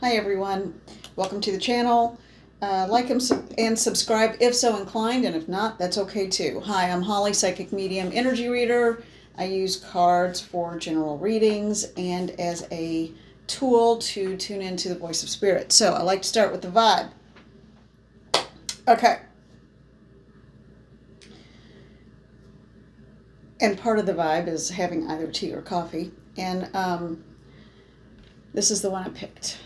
Hi everyone, welcome to the channel. Like and subscribe if so inclined, and if not, that's okay too. Hi, I'm Holly, Psychic Medium, Energy Reader. I use cards for general readings and as a tool to tune into the voice of spirit. So I like to start with the vibe. Okay. And part of the vibe is having either tea or coffee. And this is the one I picked.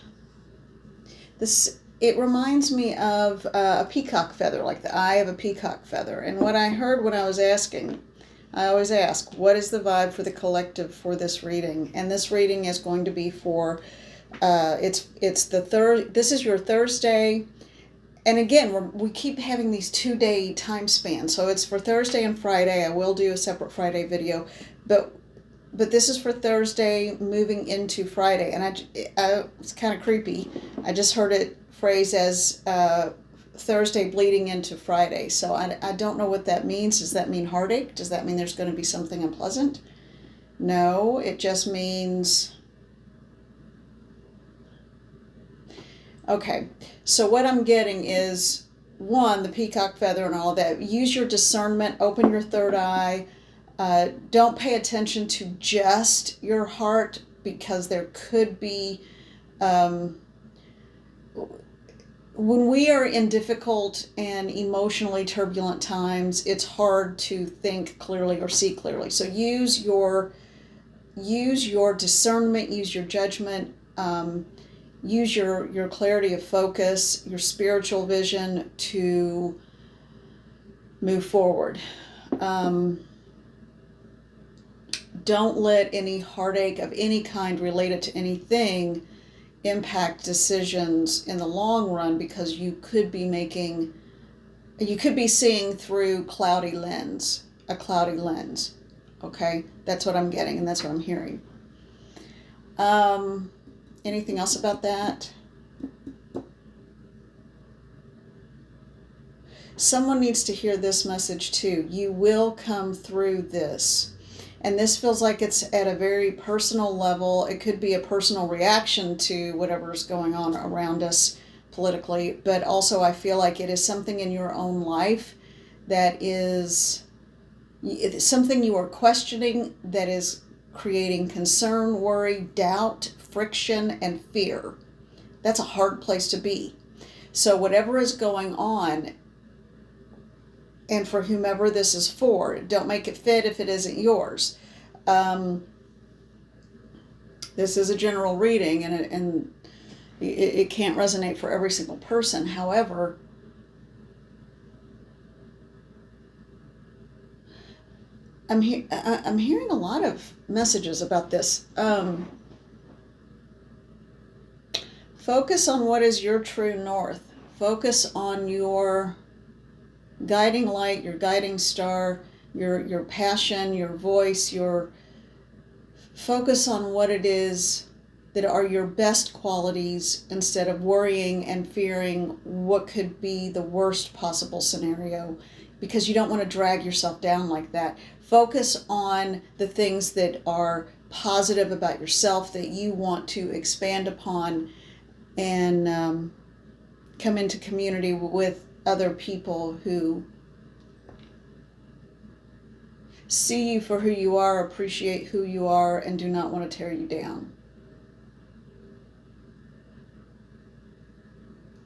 It reminds me of a peacock feather, like the eye of a peacock feather. And what I heard when I was asking, I always ask, what is the vibe for the collective for this reading? And this reading is going to be for, it's the third, this is your Thursday. And again, we keep having these 2-day time spans. So it's for Thursday and Friday. I will do a separate Friday video, but this is for Thursday moving into Friday. And it's kind of creepy. I just heard it phrased as Thursday bleeding into Friday. So I don't know what that means. Does that mean heartache? Does that mean there's going to be something unpleasant? No, it just means... Okay, so what I'm getting is, one, the peacock feather and all of that. Use your discernment, open your third eye. Don't pay attention to just your heart, because there could be, when we are in difficult and emotionally turbulent times, it's hard to think clearly or see clearly. So use your discernment, use your judgment, use your clarity of focus, your spiritual vision to move forward. Don't let any heartache of any kind related to anything impact decisions in the long run, because you could be seeing through a cloudy lens. Okay, that's what I'm getting, and that's what I'm hearing. Anything else about that? Someone needs to hear this message too. You will come through this. And this feels like it's at a very personal level. It could be a personal reaction to whatever's going on around us politically, but also I feel like it is something in your own life that is something you are questioning, that is creating concern, worry, doubt, friction, and fear. That's a hard place to be. So whatever is going on, and for whomever this is for, don't make it fit if it isn't yours. This is a general reading, and it can't resonate for every single person. However, I'm hearing a lot of messages about this. Focus on what is your true north. Focus on your guiding light, your guiding star, your passion, your voice, focus on what it is that are your best qualities, instead of worrying and fearing what could be the worst possible scenario, because you don't want to drag yourself down like that. Focus on the things that are positive about yourself, that you want to expand upon, and come into community with other people who see you for who you are, appreciate who you are, and do not want to tear you down.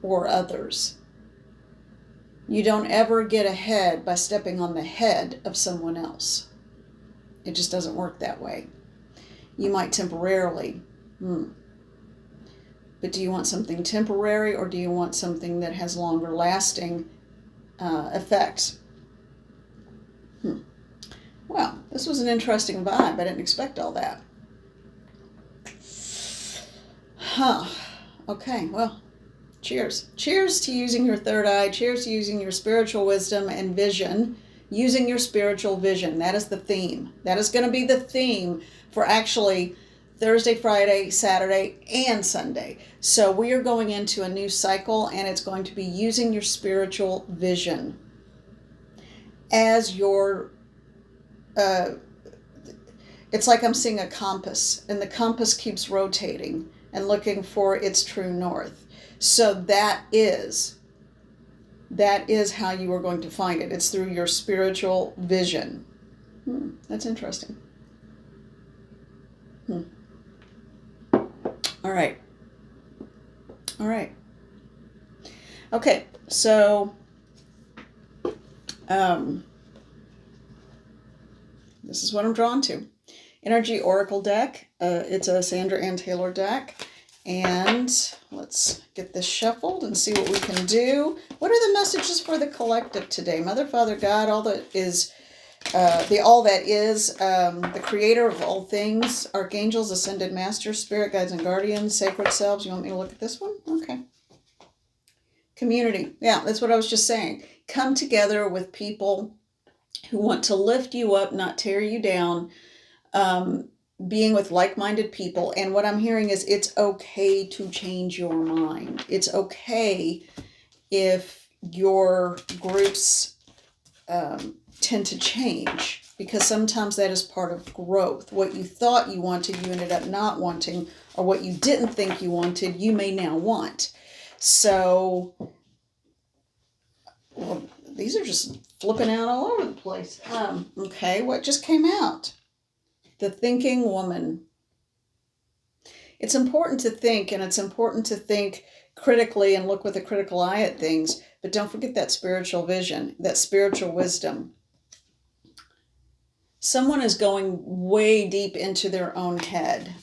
Or others. You don't ever get ahead by stepping on the head of someone else. It just doesn't work that way. You might temporarily. But do you want something temporary, or do you want something that has longer lasting effects? Well, this was an interesting vibe. I didn't expect all that. Okay, well, cheers. Cheers to using your third eye. Cheers to using your spiritual wisdom and vision. Using your spiritual vision. That is the theme. That is going to be the theme for actually Thursday, Friday, Saturday, and Sunday. So we are going into a new cycle, and it's going to be using your spiritual vision as your... it's like I'm seeing a compass, and the compass keeps rotating. and looking for its true north. So that is how you are going to find it. It's through your spiritual vision. That's interesting. All right. Okay, so this is what I'm drawn to. Energy Oracle deck. It's a Sandra Ann Taylor deck. And let's get this shuffled and see what we can do. What are the messages for the collective today? Mother, Father, God, all that is, the creator of all things, archangels, ascended masters, spirit guides and guardians, sacred selves. You want me to look at this one? Okay. Community. Yeah, that's what I was just saying. Come together with people who want to lift you up, not tear you down. Being with like-minded people. And what I'm hearing is it's okay to change your mind. It's okay if your groups tend to change, because sometimes that is part of growth. What you thought you wanted, you ended up not wanting, or what you didn't think you wanted, you may now want. So, well, these are just flipping out all over the place. Okay, what just came out? The thinking woman. It's important to think, and it's important to think critically and look with a critical eye at things, but don't forget that spiritual vision, that spiritual wisdom. Someone is going way deep into their own head.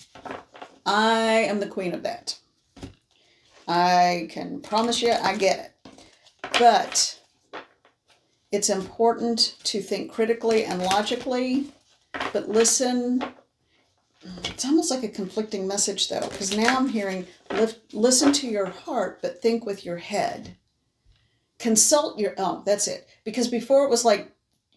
I am the queen of that. I can promise you I get it. But it's important to think critically and logically, but listen. It's almost like a conflicting message, though, because now I'm hearing listen to your heart, but think with your head. Consult your, that's it. Because before it was like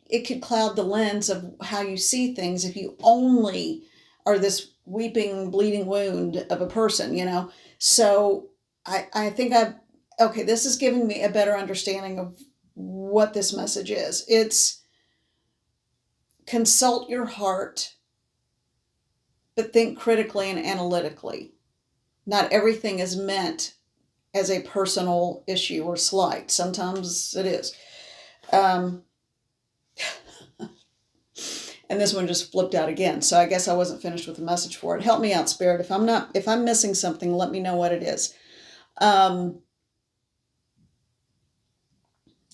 it could cloud the lens of how you see things if you only are this weeping, bleeding wound of a person, you know. So I think okay, this is giving me a better understanding of what this message is. It's consult your heart, but think critically and analytically. Not everything is meant as a personal issue or slight. Sometimes it is. And this one just flipped out again. So I guess I wasn't finished with the message for it. Help me out, Spirit. If I'm missing something, let me know what it is.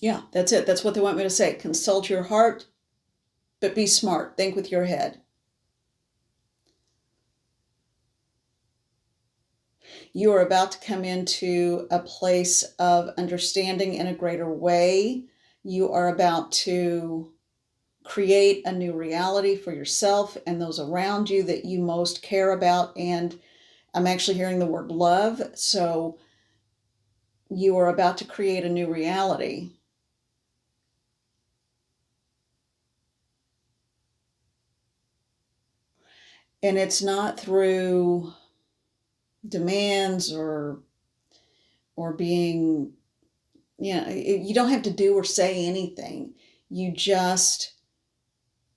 Yeah, that's it. That's what they want me to say. Consult your heart, but be smart. Think with your head. You are about to come into a place of understanding in a greater way. You are about to create a new reality for yourself and those around you that you most care about. And I'm actually hearing the word love. So you are about to create a new reality. And it's not through demands or being, you don't have to do or say anything. You just,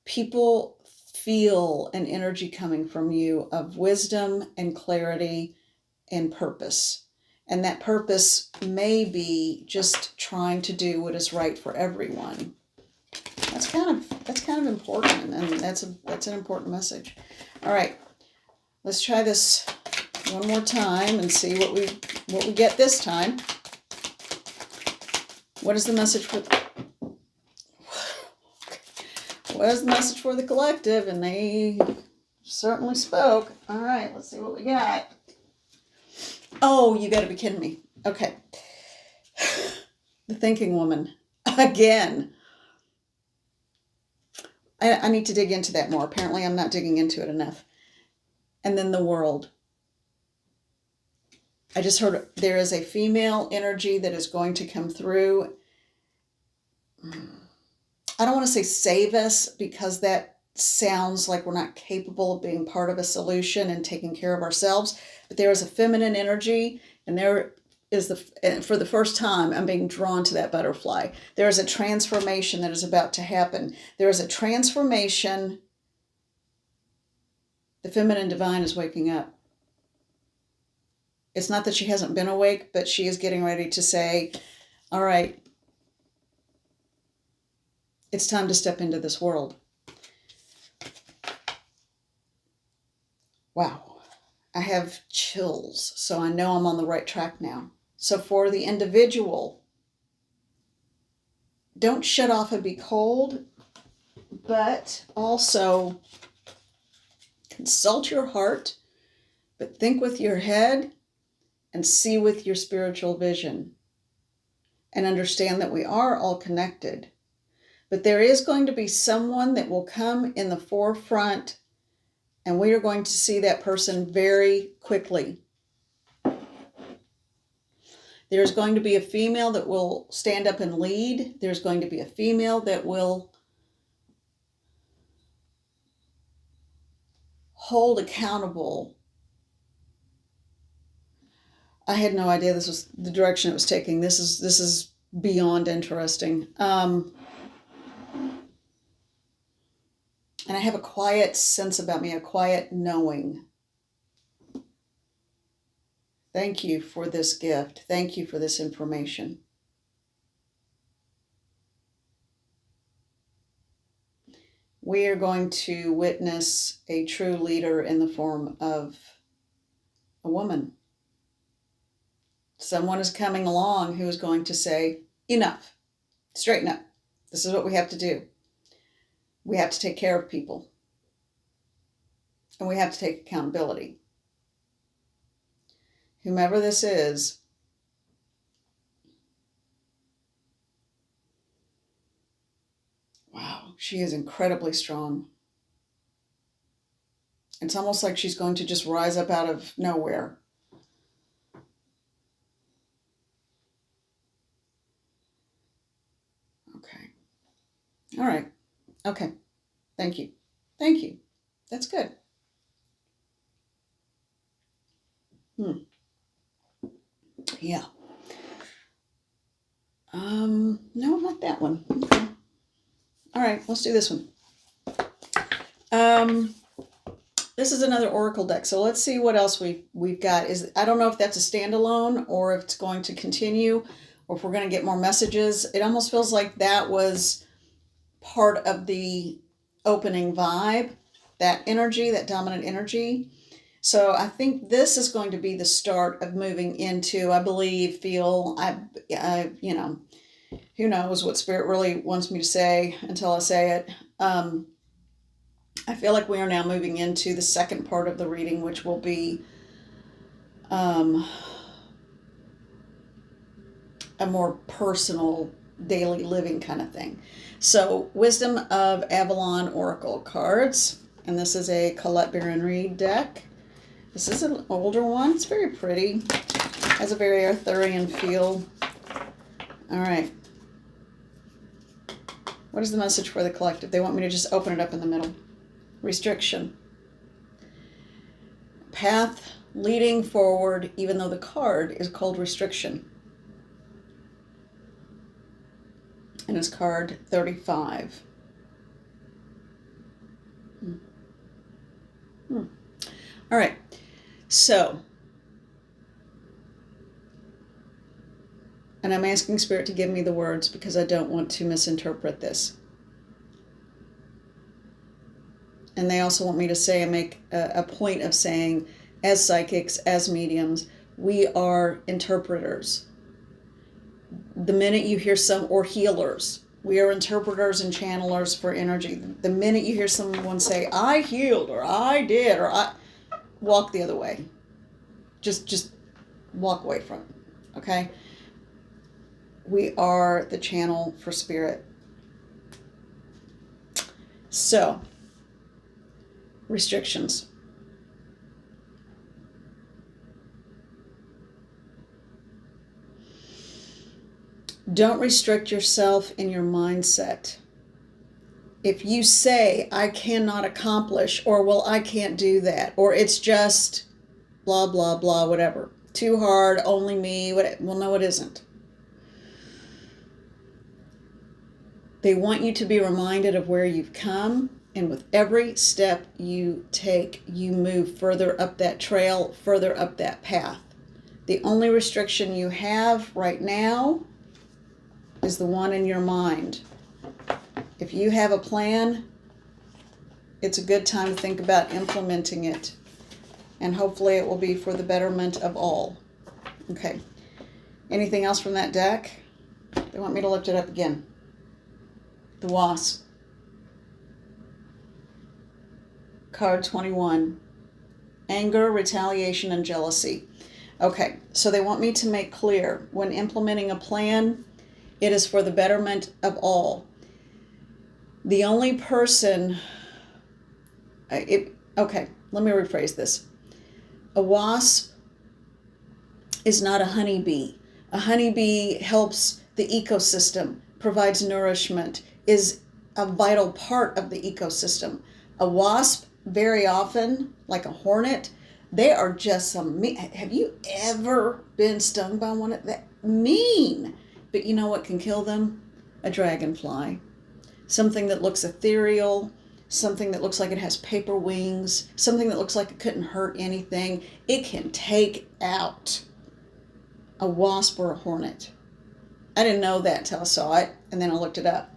people feel an energy coming from you of wisdom and clarity and purpose. And that purpose may be just trying to do what is right for everyone. That's kind of important, and that's an important message. All right, let's try this one more time and see what we get this time. What is the message for? What is the message for the collective? And they certainly spoke. All right, let's see what we got. Oh, you got to be kidding me. Okay. The thinking woman. Again. I need to dig into that more. Apparently, I'm not digging into it enough. And then the world. I just heard there is a female energy that is going to come through. I don't want to say save us, because that sounds like we're not capable of being part of a solution and taking care of ourselves. But there is a feminine energy, and there is for the first time, I'm being drawn to that butterfly. There is a transformation that is about to happen. There is a transformation. The feminine divine is waking up. It's not that she hasn't been awake, but she is getting ready to say, all right, it's time to step into this world. Wow. I have chills, so I know I'm on the right track now. So for the individual, don't shut off and be cold, but also consult your heart, but think with your head and see with your spiritual vision. And understand that we are all connected. But there is going to be someone that will come in the forefront, and we are going to see that person very quickly. There's going to be a female that will stand up and lead. There's going to be a female that will hold accountable. I had no idea this was the direction it was taking. This is beyond interesting. And I have a quiet sense about me, a quiet knowing. Thank you for this gift. Thank you for this information. We are going to witness a true leader in the form of a woman. Someone is coming along who is going to say, enough, straighten up. This is what we have to do. We have to take care of people. And we have to take accountability. Whomever this is, wow, she is incredibly strong. It's almost like she's going to just rise up out of nowhere. Okay. All right. Okay. Thank you. Thank you. That's good. Yeah. No, not that one. Okay. All right, let's do this one. This is another Oracle deck, so let's see what else we've got. I don't know if that's a standalone or if it's going to continue or if we're going to get more messages. It almost feels like that was part of the opening vibe, that energy, that dominant energy. So I think this is going to be the start of moving into, I believe, you know, who knows what Spirit really wants me to say until I say it. I feel like we are now moving into the second part of the reading, which will be a more personal, daily living kind of thing. So, Wisdom of Avalon Oracle cards, and this is a Colette Baron Reid deck. This is an older one. It's very pretty. Has a very Arthurian feel. All right. What is the message for the collective? They want me to just open it up in the middle. Restriction. Path leading forward, even though the card is called Restriction. And it's card 35. All right. So, and I'm asking Spirit to give me the words because I don't want to misinterpret this. And they also want me to say and make a point of saying, as psychics, as mediums, we are interpreters. The minute you hear or healers, we are interpreters and channelers for energy. The minute you hear someone say, I healed, or I did, or I, walk the other way. Just walk away from it, okay? We are the channel for Spirit. So, restrictions. Don't restrict yourself in your mindset. If you say, I cannot accomplish, or, well, I can't do that, or it's just blah, blah, blah, whatever. Too hard, only me, well, no, it isn't. They want you to be reminded of where you've come, and with every step you take, you move further up that trail, further up that path. The only restriction you have right now is the one in your mind. If you have a plan, it's a good time to think about implementing it. And hopefully it will be for the betterment of all. Okay. Anything else from that deck? They want me to lift it up again. The Wasp. Card 21. Anger, retaliation, and jealousy. Okay, so they want me to make clear, when implementing a plan, it is for the betterment of all. The only person... Okay, let me rephrase this. A wasp is not a honeybee. A honeybee helps the ecosystem, provides nourishment, is a vital part of the ecosystem. A wasp, very often, like a hornet, they are just some mean. Have you ever been stung by one of that? Mean. But you know what can kill them? A dragonfly. Something that looks ethereal, something that looks like it has paper wings, something that looks like it couldn't hurt anything. It can take out a wasp or a hornet. I didn't know that until I saw it, and then I looked it up.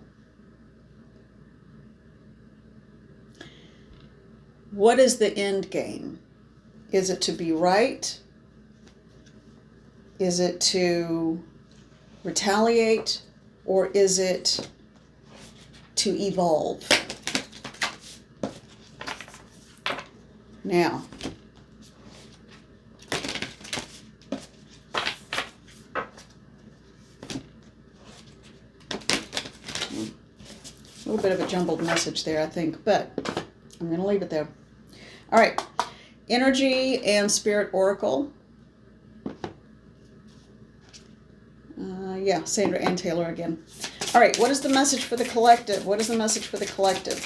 What is the end game? Is it to be right? Is it to retaliate? Or is it to evolve? Now, a little bit of a jumbled message there, I think, but I'm going to leave it there. All right. Energy and Spirit Oracle. Yeah, Sandra Ann Taylor again. All right, what is the message for the collective? What is the message for the collective?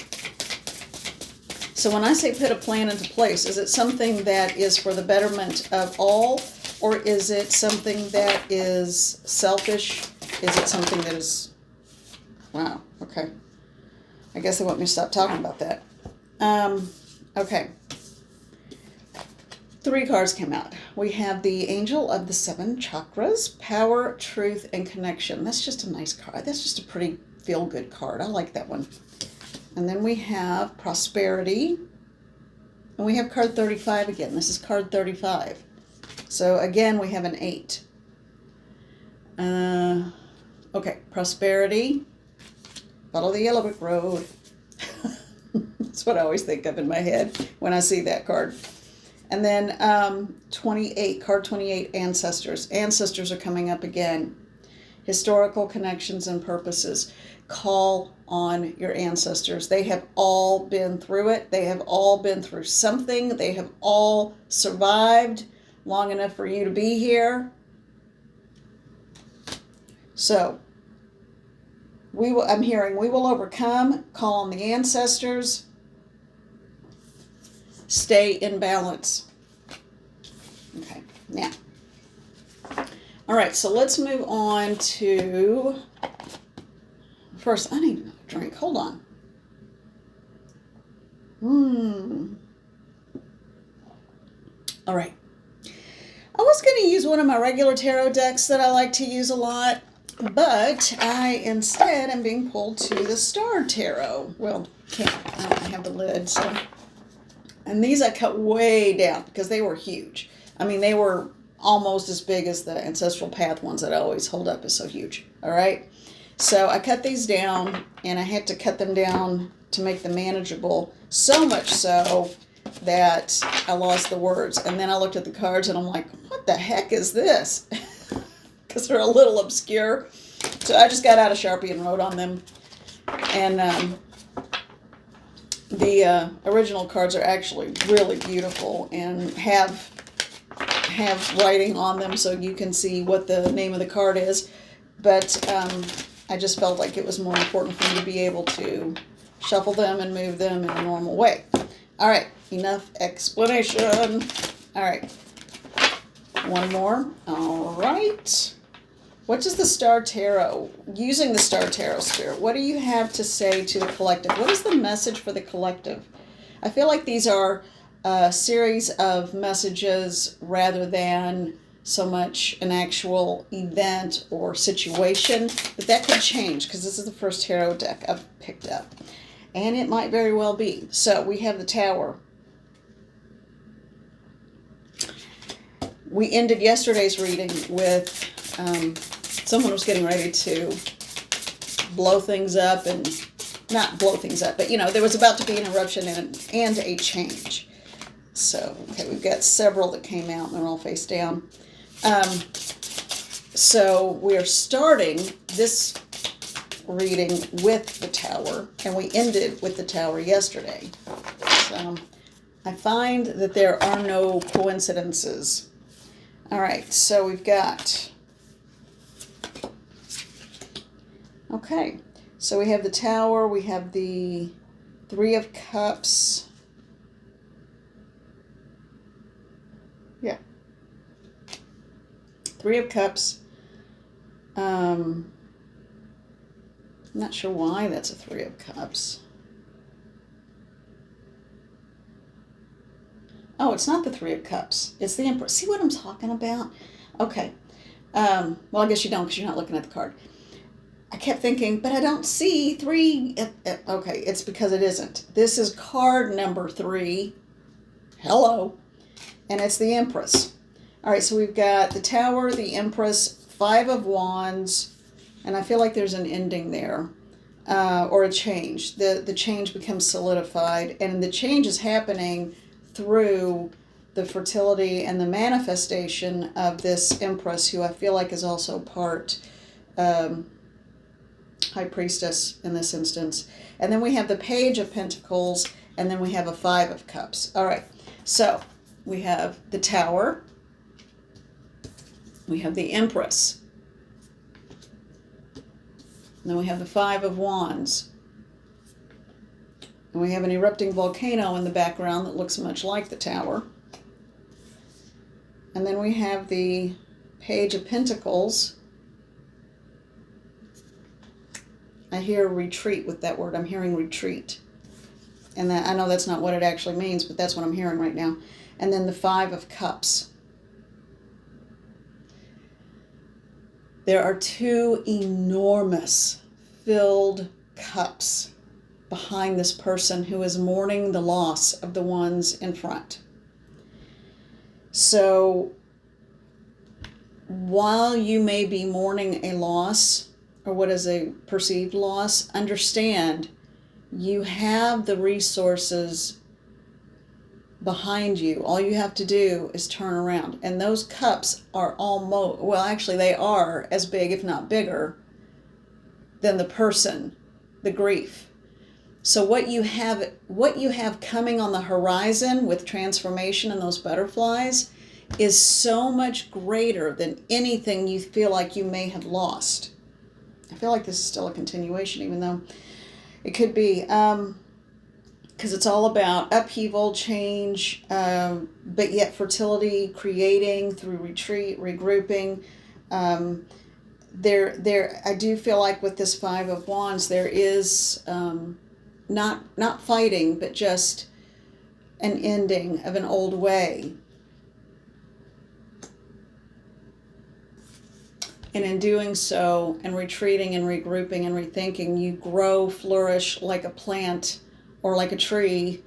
So when I say put a plan into place, is it something that is for the betterment of all, or is it something that is selfish? Is it something that is... Wow, okay. I guess they want me to stop talking about that. Okay. 3 cards came out. We have the Angel of the 7 Chakras, Power, Truth, and Connection. That's just a nice card. That's just a pretty feel-good card. I like that one. And then we have Prosperity. And we have card 35 again. This is card 35. So again, we have an 8. Okay, Prosperity. Follow the yellow brick road. That's what I always think of in my head when I see that card. And then 28, card 28, Ancestors. Ancestors are coming up again. Historical connections and purposes. Call on your ancestors. They have all been through it. They have all been through something. They have all survived long enough for you to be here. So, I'm hearing we will overcome. Call on the ancestors. Stay in balance. Okay, now. All right, so let's move on to... First, I need another drink. Hold on. All right. I was going to use one of my regular tarot decks that I like to use a lot, but I instead am being pulled to the Star Tarot. Well, I don't have the lid, so... And these I cut way down because they were huge. I mean, they were almost as big as the Ancestral Path ones that I always hold up as so huge. All right. So I cut these down, and I had to cut them down to make them manageable. So much so that I lost the words. And then I looked at the cards, and I'm like, what the heck is this? Because they're a little obscure. So I just got out a Sharpie and wrote on them. And the original cards are actually really beautiful and have writing on them so you can see what the name of the card is. But I just felt like it was more important for me to be able to shuffle them and move them in a normal way. All right, enough explanation. All right, one more. All right. What does the Star Tarot, using the Star Tarot Spirit, what do you have to say to the collective? What is the message for the collective? I feel like these are a series of messages rather than so much an actual event or situation, but that could change because this is the first tarot deck I've picked up. And it might very well be. So we have the Tower. We ended yesterday's reading with someone was getting ready to blow things up, and not blow things up, but there was about to be an eruption and a change. So, okay, we've got several that came out and they're all face down. So we are starting this reading with the Tower, and we ended with the Tower yesterday. So I find that there are no coincidences. All right, so we've got, okay, so we have the Tower, we have the Three of Cups. Yeah. Three of Cups. I'm not sure why that's a Three of Cups. Oh, it's not the Three of Cups. It's the Empress. See what I'm talking about? Okay. Well, I guess you don't because you're not looking at the card. I kept thinking, but I don't see three. Okay, it's because it isn't. This is card number 3. Hello. And it's the Empress. All right, so we've got the Tower, the Empress, 5 of Wands, and I feel like there's an ending there, or a change. The change becomes solidified, and the change is happening through the fertility and the manifestation of this Empress, who I feel like is also part High Priestess in this instance. And then we have the Page of Pentacles, and then we have a 5 of Cups. All right, so we have the Tower, we have the Empress, and then we have the 5 of Wands. And we have an erupting volcano in the background that looks much like the Tower. And then we have the Page of Pentacles. I hear retreat with that word. I'm hearing retreat. And that, I know that's not what it actually means, but that's what I'm hearing right now. And then the 5 of Cups. There are 2 enormous filled cups behind this person who is mourning the loss of the ones in front. So while you may be mourning a loss, or what is a perceived loss, understand you have the resources behind you. All you have to do is turn around. And those cups are almost, well, actually they are as big, if not bigger, than the person, the grief. So what you have coming on the horizon with transformation and those butterflies is so much greater than anything you feel like you may have lost. I feel like this is still a continuation, even though it could be, because it's all about upheaval, change, but yet fertility, creating through retreat, regrouping. I do feel like with this 5 of Wands, there is not fighting, but just an ending of an old way. And in doing so, and retreating and regrouping and rethinking, you grow, flourish like a plant or like a tree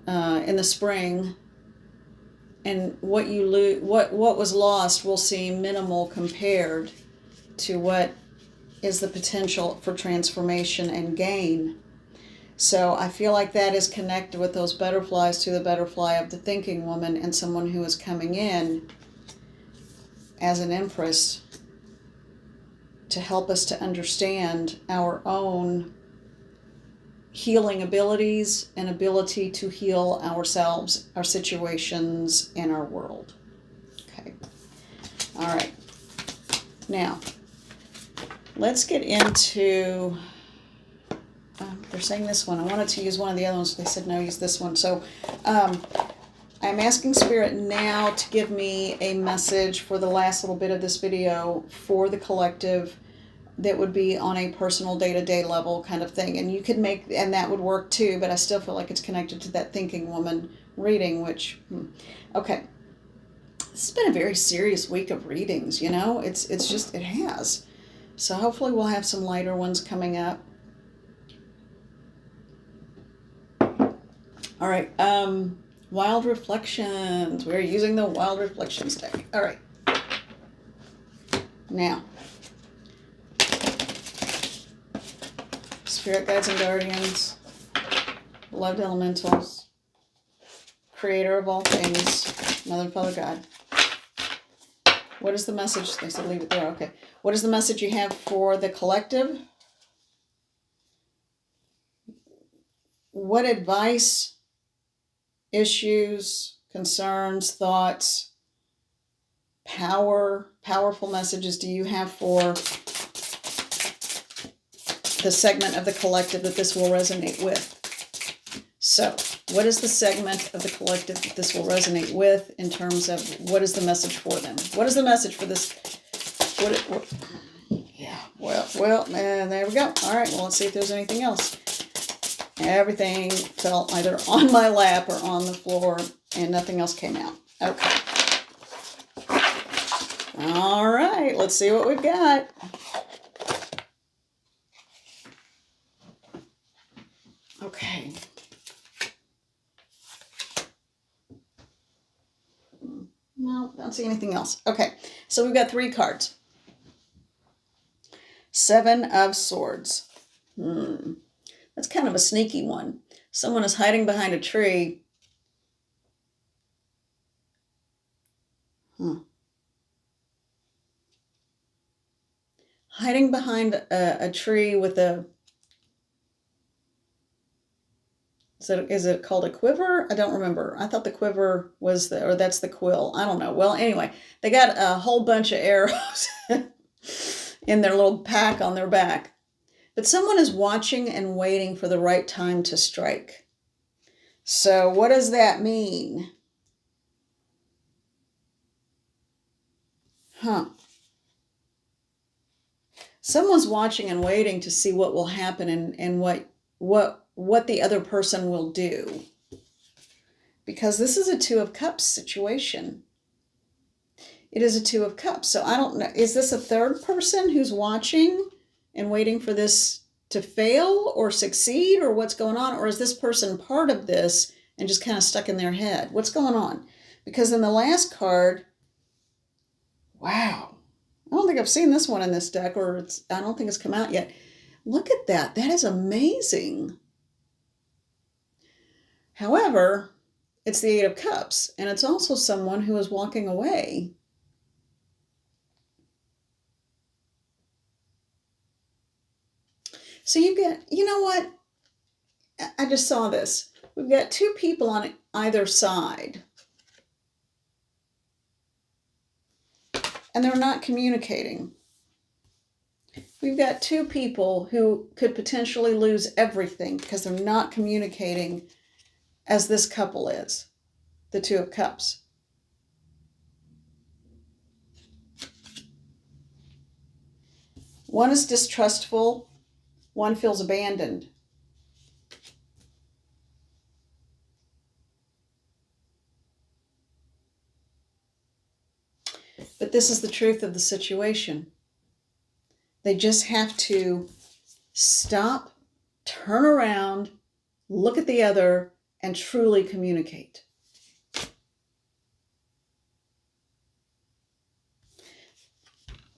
in the spring. And what was lost will seem minimal compared to what is the potential for transformation and gain. So I feel like that is connected with those butterflies to the butterfly of the thinking woman and someone who is coming in as an Empress to help us to understand our own healing abilities and ability to heal ourselves, our situations, and our world. Okay. All right. Now, let's get into... they're saying this one. I wanted to use one of the other ones. They said, no, use this one. So I'm asking Spirit now to give me a message for the last little bit of this video for the collective that would be on a personal day-to-day level kind of thing. And you could make, and that would work too, but I still feel like it's connected to that thinking woman reading, which, okay. This has been a very serious week of readings, you know? It's just, it has. So hopefully we'll have some lighter ones coming up. All right, Wild Reflections. We're using the Wild Reflections deck. All right. Now, Spirit Guides and Guardians, Beloved Elementals, Creator of all things, Mother and Father God. What is the message? They said leave it there. Okay. What is the message you have for the collective? What advice, issues, concerns, thoughts, powerful messages do you have for the segment of the collective that this will resonate with? So, what is the segment of the collective that this will resonate with in terms of what is the message for them? What is the message for this? Well, and there we go. All right, well, let's see if there's anything else. Everything fell either on my lap or on the floor, and nothing else came out. Okay. All right, let's see what we've got. Okay. No, don't see anything else. Okay, so we've got 3 cards. 7 of Swords. That's kind of a sneaky one. Someone is hiding behind a tree. Hiding behind a tree with a... Is it called a quiver? I don't remember. I thought the quiver was or that's the quill. I don't know. Well, anyway, they got a whole bunch of arrows in their little pack on their back. But someone is watching and waiting for the right time to strike. So what does that mean? Someone's watching and waiting to see what will happen and what the other person will do. Because this is a 2 of Cups situation. It is a 2 of Cups. So I don't know. Is this a third person who's watching and waiting for this to fail or succeed, or what's going on? Or is this person part of this and just kind of stuck in their head? What's going on? Because in the last card, wow. I don't think I've seen this one in this deck, or I don't think it's come out yet. Look at that. That is amazing. However, it's the 8 of Cups, and it's also someone who is walking away. So you get, you know what? I just saw this. We've got 2 people on either side. And they're not communicating. We've got 2 people who could potentially lose everything because they're not communicating as this couple is, the 2 of Cups. One is distrustful, one feels abandoned. But this is the truth of the situation. They just have to stop, turn around, look at the other, and truly communicate.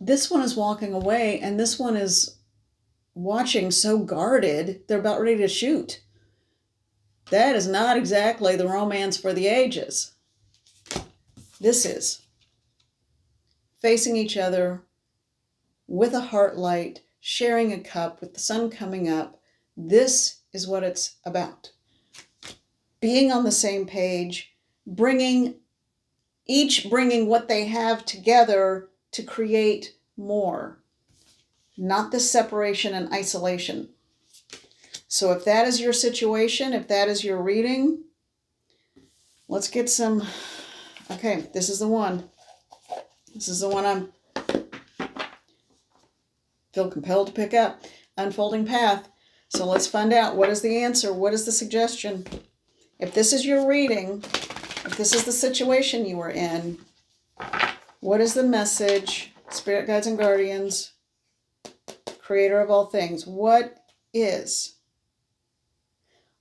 This one is walking away, and this one is watching so guarded, they're about ready to shoot. That is not exactly the romance for the ages. This is facing each other with a heart light, sharing a cup with the sun coming up. This is what it's about. Being on the same page, each bringing what they have together to create more. Not this separation and isolation. So if that is your situation, if that is your reading, let's get some... Okay, this is the one. This is the one I'm feel compelled to pick up. Unfolding Path. So let's find out, what is the answer? What is the suggestion? If this is your reading, if this is the situation you are in, What is the message, spirit guides and guardians, creator of all things? What is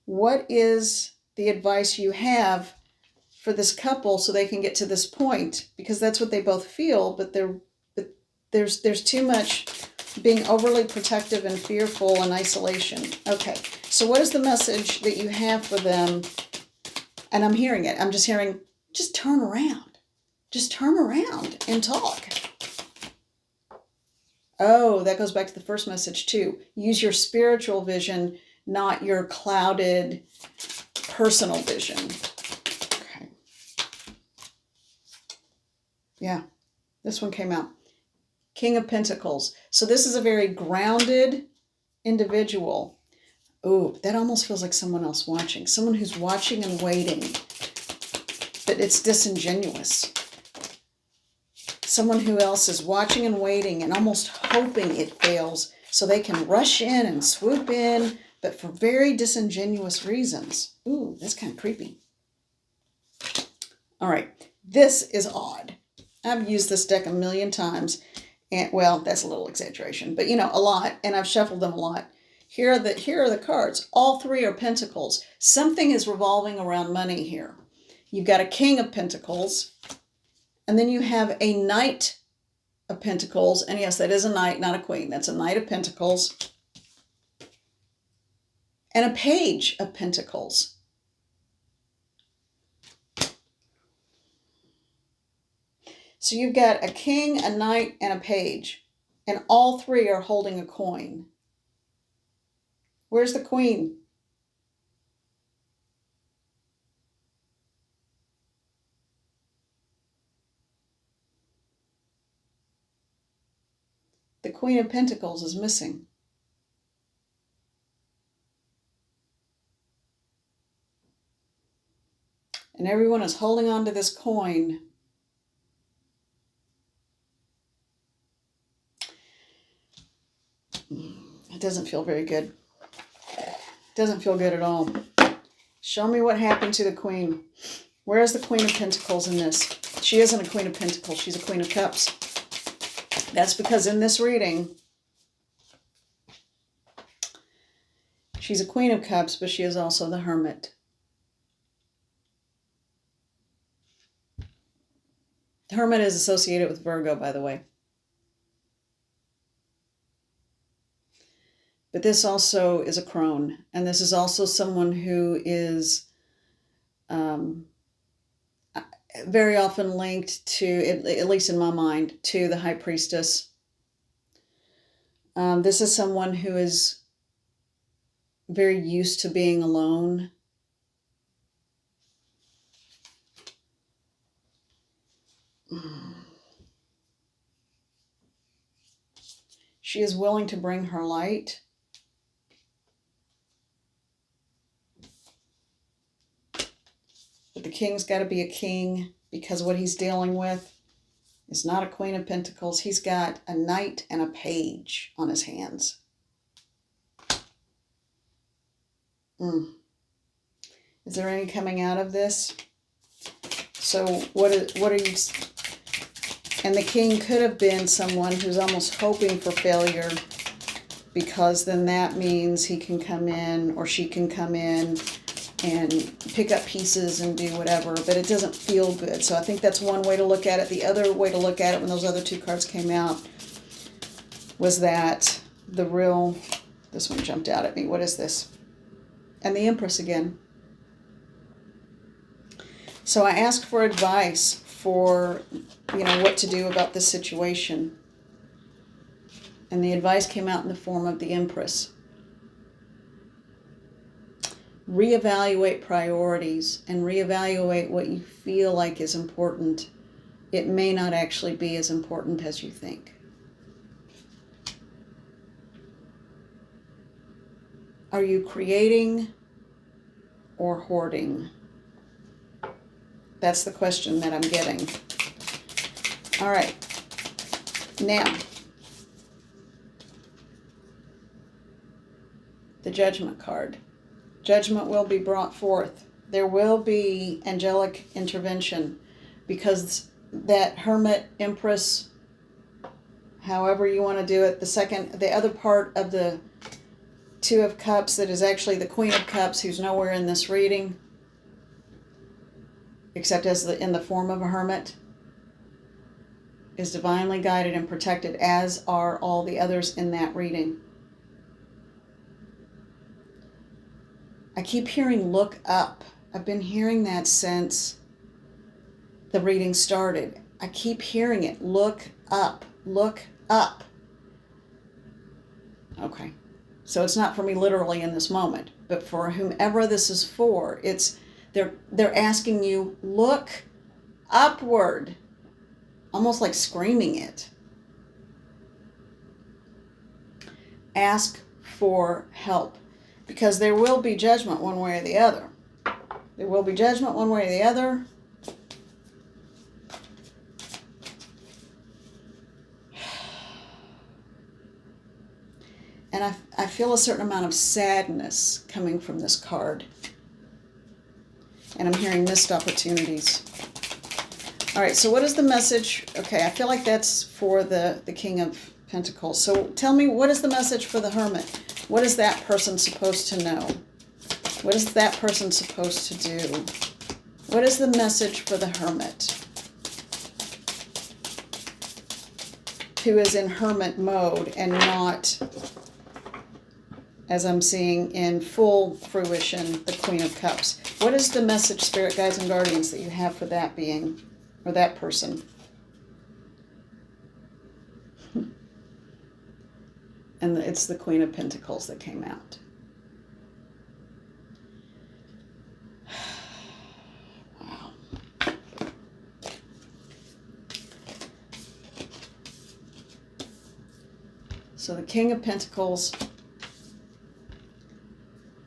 the advice you have for this couple so they can get to this point? Because that's what they both feel, but there's too much being overly protective and fearful and isolation. Okay, so what is the message that you have for them? And I'm hearing it. I'm just hearing, just turn around. Just turn around and talk. Oh, that goes back to the first message too. Use your spiritual vision, not your clouded personal vision. Okay. Yeah, this one came out. King of Pentacles. So this is a very grounded individual. Oh, that almost feels like someone else watching. Someone who's watching and waiting, but it's disingenuous. Someone who else is watching and waiting and almost hoping it fails so they can rush in and swoop in, but for very disingenuous reasons. Ooh, that's kind of creepy. All right, this is odd. I've used this deck a million times. And, well, that's a little exaggeration, but a lot, and I've shuffled them a lot. Here are the cards. All three are pentacles. Something is revolving around money here. You've got a King of Pentacles, and then you have a Knight of Pentacles, and yes, that is a knight, not a queen. That's a Knight of Pentacles, and a Page of Pentacles. So you've got a king, a knight, and a page. And all three are holding a coin. Where's the queen? The Queen of Pentacles is missing. And everyone is holding on to this coin. It doesn't feel very good. It doesn't feel good at all. Show me what happened to the Queen. Where is the Queen of Pentacles in this? She isn't a Queen of Pentacles. She's a Queen of Cups. That's because in this reading, she's a Queen of Cups, but she is also the Hermit. The Hermit is associated with Virgo, by the way. But this also is a crone, and this is also someone who is very often linked to, at least in my mind, to the High Priestess. This is someone who is very used to being alone. She is willing to bring her light. But the king's got to be a king because what he's dealing with is not a Queen of Pentacles. He's got a Knight and a Page on his hands. Is there any coming out of this? So what are you... And the king could have been someone who's almost hoping for failure, because then that means he can come in or she can come in and pick up pieces and do whatever, but it doesn't feel good. So I think that's one way to look at it. The other way to look at it when those other two cards came out was that this one jumped out at me. What is this? And the Empress again. So I asked for advice for, what to do about this situation. And the advice came out in the form of the Empress. Reevaluate priorities and reevaluate what you feel like is important. It may not actually be as important as you think. Are you creating or hoarding? That's the question that I'm getting. All right. Now, the Judgment card. Judgment will be brought forth. There will be angelic intervention because that Hermit, Empress, however you want to do it. The other part of the Two of Cups that is actually the Queen of Cups, who's nowhere in this reading except in the form of a hermit, is divinely guided and protected, as are all the others in that reading. I keep hearing look up. I've been hearing that since the reading started. I keep hearing it. Look up. Look up. Okay. So it's not for me literally in this moment, but for whomever this is for, they're asking you, look upward. Almost like screaming it. Ask for help. Because there will be judgment one way or the other. There will be judgment one way or the other. And I feel a certain amount of sadness coming from this card. And I'm hearing missed opportunities. All right, so what is the message? Okay, I feel like that's for the King of Pentacles. So tell me, what is the message for the Hermit? What is that person supposed to know? What is that person supposed to do? What is the message for the Hermit, who is in hermit mode and not, as I'm seeing, in full fruition, the Queen of Cups? What is the message, Spirit Guides and Guardians, that you have for that being or that person? And it's the Queen of Pentacles that came out. Wow. So the King of Pentacles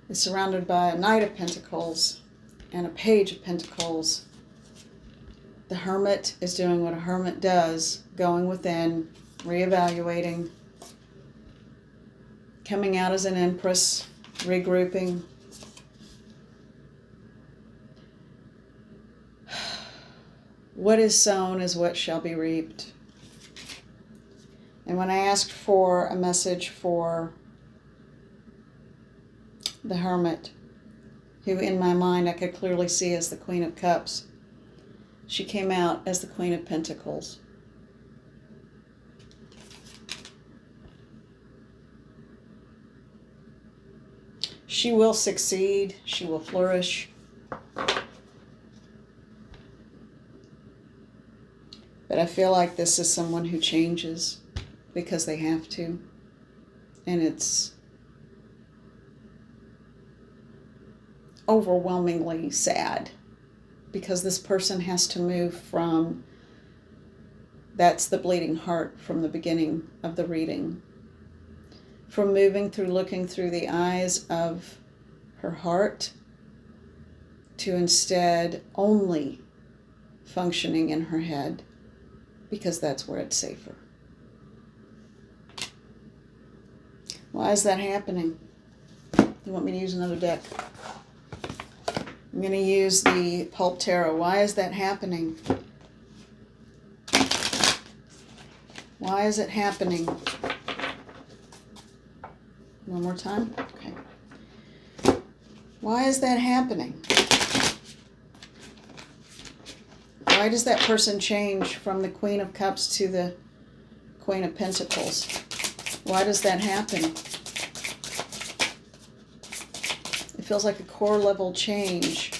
is surrounded by a Knight of Pentacles and a Page of Pentacles. The Hermit is doing what a hermit does, going within, reevaluating, coming out as an Empress, regrouping. What is sown is what shall be reaped. And when I asked for a message for the Hermit, who in my mind I could clearly see as the Queen of Cups, she came out as the Queen of Pentacles. She will succeed. She will flourish. But I feel like this is someone who changes because they have to. And it's overwhelmingly sad because this person has to move from, that's the bleeding heart from the beginning of the reading, from moving through, looking through the eyes of her heart to instead only functioning in her head, because that's where it's safer. Why is that happening? You want me to use another deck? I'm going to use the Pulp Tarot. Why is that happening? Why is it happening? One more time? Okay. Why is that happening? Why does that person change from the Queen of Cups to the Queen of Pentacles? Why does that happen? It feels like a core level change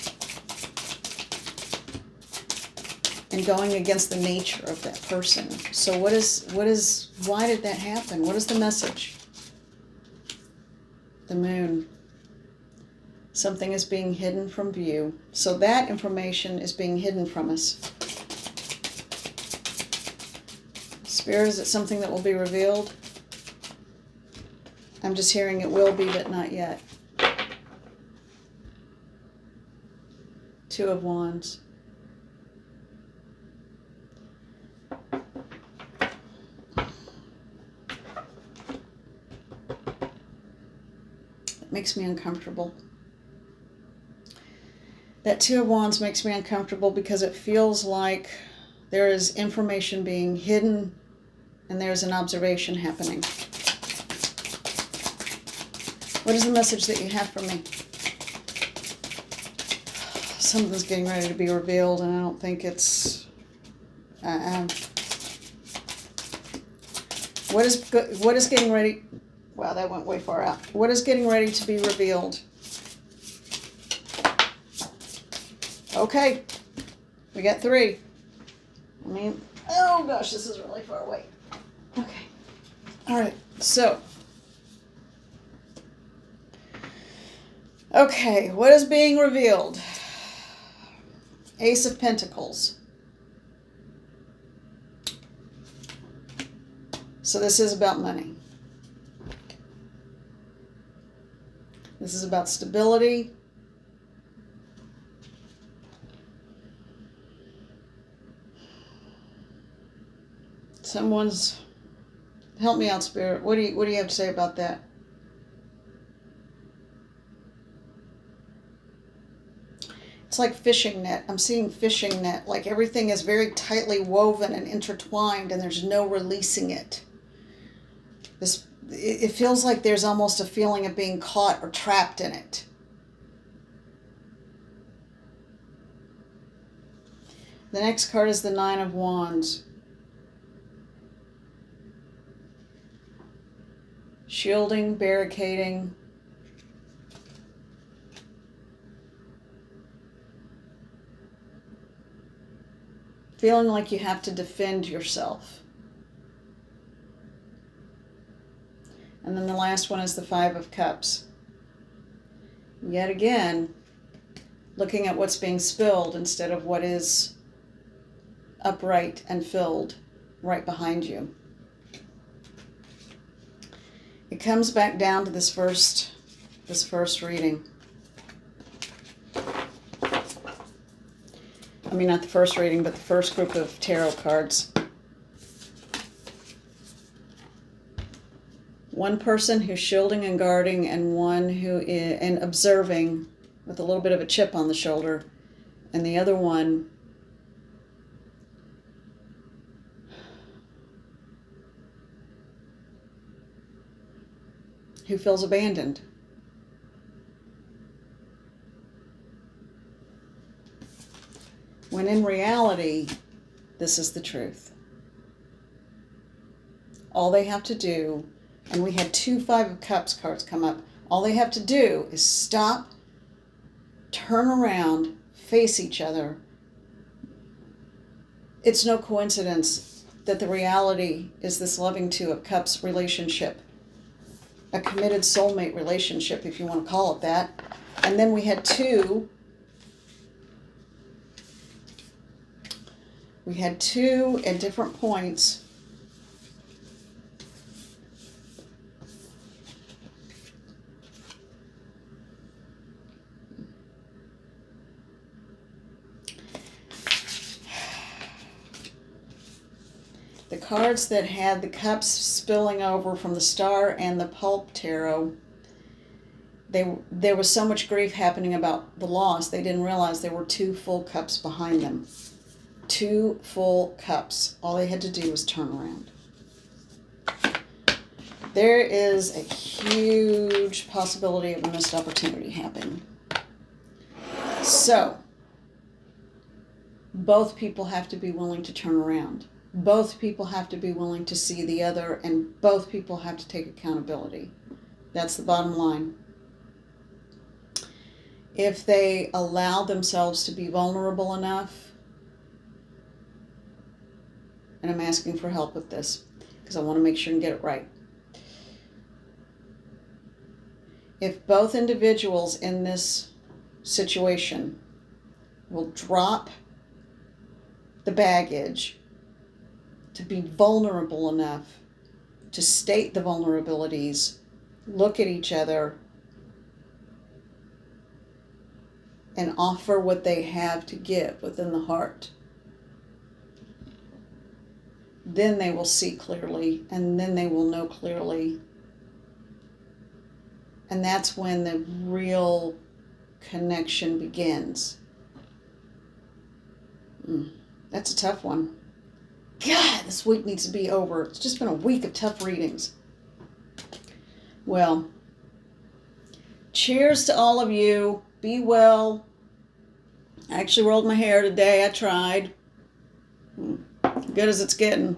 and going against the nature of that person. So why did that happen? What is the message? The Moon. Something is being hidden from view. So that information is being hidden from us. Spirit, is it something that will be revealed? I'm just hearing it will be, but not yet. Two of Wands. It makes me uncomfortable. That Two of Wands makes me uncomfortable because it feels like There is information being hidden, and there's an observation happening. What is the message that you have for me? Something's getting ready to be revealed, and I don't think it's... What is getting ready... Wow, that went way far out. What is getting ready to be revealed? Okay. We got 3. I mean, oh gosh, this is really far away. Okay. All right. So. Okay, what is being revealed? Ace of Pentacles. So this is about money. This is about stability. Someone's... Help me out, Spirit. What do you have to say about that? It's like fishing net. I'm seeing fishing net. Like everything is very tightly woven and intertwined, and there's no releasing it. It feels like there's almost a feeling of being caught or trapped in it. The next card is the 9 of Wands. Shielding, barricading. Feeling like you have to defend yourself. And then the last one is the 5 of Cups. Yet again, looking at what's being spilled instead of what is upright and filled right behind you. It comes back down to this first reading. I mean, not the first reading, but the first group of tarot cards. One person who's shielding and guarding, and one who is and observing with a little bit of a chip on the shoulder, and the other one who feels abandoned. When in reality, this is the truth. All they have to do, and we had 2 5 of Cups cards come up, all they have to do is stop, turn around, face each other. It's no coincidence that the reality is this loving 2 of Cups relationship. A committed soulmate relationship, if you want to call it that. And then we had 2 at different points. The cards that had the cups spilling over from the Star and the Pulp Tarot, there was so much grief happening about the loss, they didn't realize there were 2 full cups behind them. 2 full cups. All they had to do was turn around. There is a huge possibility of a missed opportunity happening. So, both people have to be willing to turn around. Both people have to be willing to see the other, and both people have to take accountability. That's the bottom line. If they allow themselves to be vulnerable enough, and I'm asking for help with this because I want to make sure and get it right. If both individuals in this situation will drop the baggage to be vulnerable enough to state the vulnerabilities, look at each other, and offer what they have to give within the heart, then they will see clearly, and then they will know clearly. And that's when the real connection begins. That's a tough one. God, this week needs to be over. It's just been a week of tough readings. Well, cheers to all of you. Be well. I actually rolled my hair today. I tried. Good as it's getting.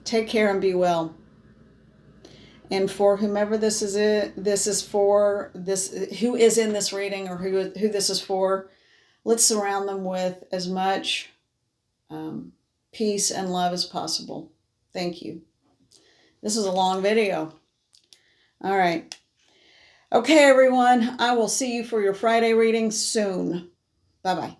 Take care and be well. And for whomever this is for, who is in this reading or who this is for, let's surround them with as much peace and love as possible. Thank you. This is a long video. All right. Okay, everyone. I will see you for your Friday reading soon. Bye-bye.